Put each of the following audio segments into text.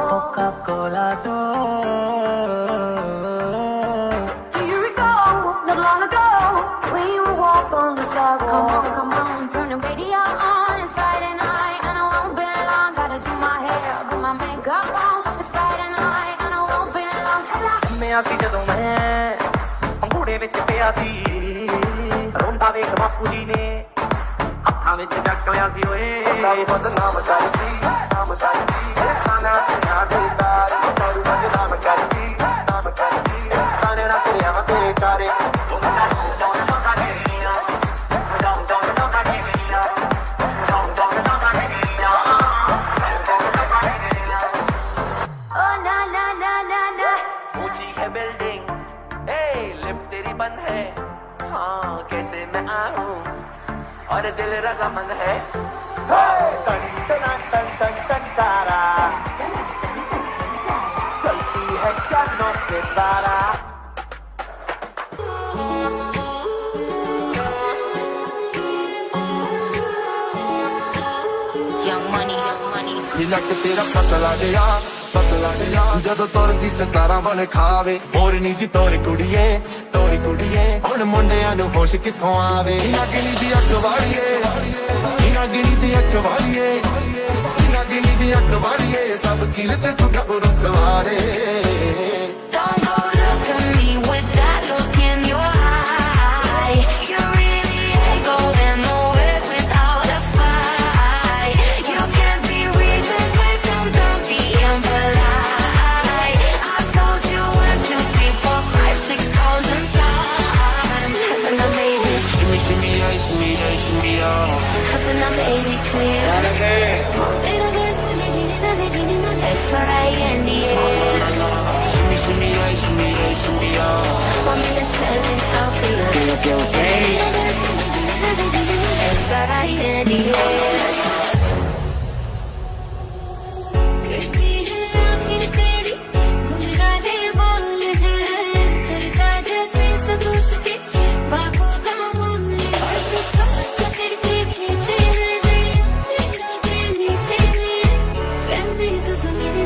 Coca-Cola do you recall not long ago when you would walk on the sidewalk? Come on, turn the radio on. It's Friday night and I won't be long. Gotta do my hair, put my makeup on. It's Friday night and I won't be long till I ਮੈਂ ਸੀ ਜਦੋਂ ਮੈਂ ਅੰਗੂੜੇ ਵਿੱਚ ਪਿਆ ਸੀ ਰੋਂਦਾ ਵੇਖ ਬਾਪੂ ਜੀ ਨੇ ਹੱਥਾਂ ਵਿੱਚ ਚੱਕ ਲਿਆ ਸੀ ਓਏ ਦਾਰੂ ਬਦਨਾਮ ਕਰਦੀ ਨਾਮ ਕਰਦੀ ਖਾਣਾ ਨਾ ਦੇਦਾ ਦਾਰੂ ਬਦਨਾਮ ਕਰਦੀ ਨਾਮ ਕਰਦੀ ਤਾਨੇ ਨਾ ਕਰਿਆ ਤੇ ਕਰੇ बिल्डिंग लिफ्ट तेरी बंद है हाँ कैसे मैं आऊं और दिल रजामंद है टन टन टन टन टन तारा चलती है कानों से तारा young money ਲੱਕ ਤੇਰਾ ਪਤਲਾ ਜਿਹਾ ਜਦੋਂ ਤੁਰਦੀ ਸਤਾਰਾਂ ਵਾਲੇ ਖਾਵੇ ਮੋਰਨੀ ਜੀ ਤੋਰੀ ਕੁੜੀਏ ਹੁਣ ਮੁੰਡਿਆਂ ਨੂੰ ਹੋਸ਼ ਕਿੱਥੋਂ ਆਵੇ ਇਹਨਾਂ ਗਿਣੀ ਦੀ ਅੱਖ ਵਾਲੀਏ ਸਭ ਕੀਲ ਤੇ ਤੂੰ ਗੱਭਰੂ ਕਵਾਰੇ Don't go look at me with that look in your eye. You really ain't going nowhere without a fight. You can't be reasoned with them, don't be impolite. I've told you 1, 2, 3, 4, 5, 6,000 times. Haven't I made it? shimmy Haven't I made it clear? Little girls, would you जीने ना दे F-R-I-N-D-S. shimmy Want me to spell it out for you? okay F-R-I-N-D-S. कृष्टी है आखिर तेरी गुनगाने बोल है चलता जैसे सदूस के बाबू का बोल है पकड़ के खींचे है तेरा के नीचे में तो ज़मीने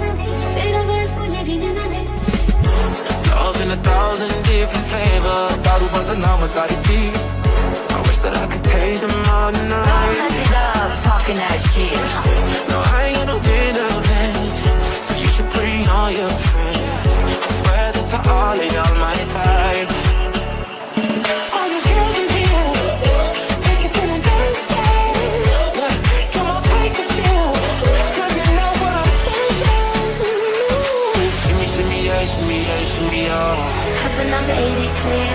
ना दे तेरा बस मुझे जीने ना दे Love in 1,000 different flavors दारू बदनाम करती I wish that I could taste them all night. Don't mess it up, talking that shit. No, I ain't got no dinner plans, so you should bring all your friends. I swear that to all of y'all my type. All the girls in here, make you feel thirsty. Come on, take a sip, 'cause you know what I'm saying. Shimmy, Haven't I made it clear?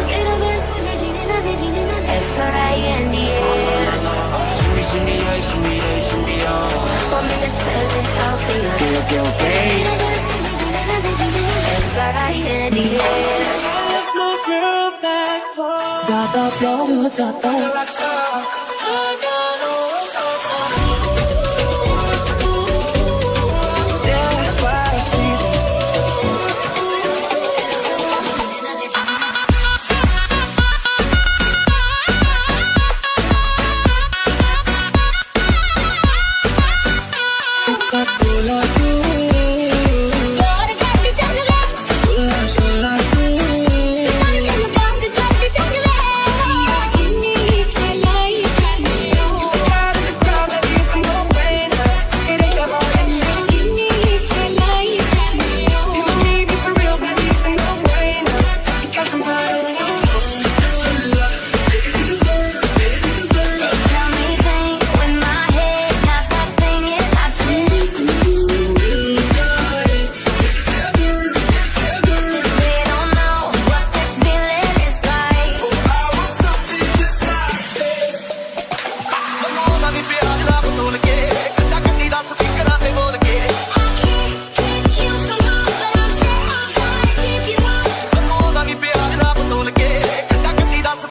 Little bit मुझे जीने ना दे F-R-I-N-D-S. shimmy, Want me to spell it out for you? okay F-R-I-N-D-S. ज़्यादा प्यार हो जाता Coca-Cola do Tell me think with my head, not that thing in my chest. They don't know what this feeling is like. ਉਹਨਾਂ ਦੀ ਪਿਆਰ ਦਾ ਬਤੂਲ ਕੇ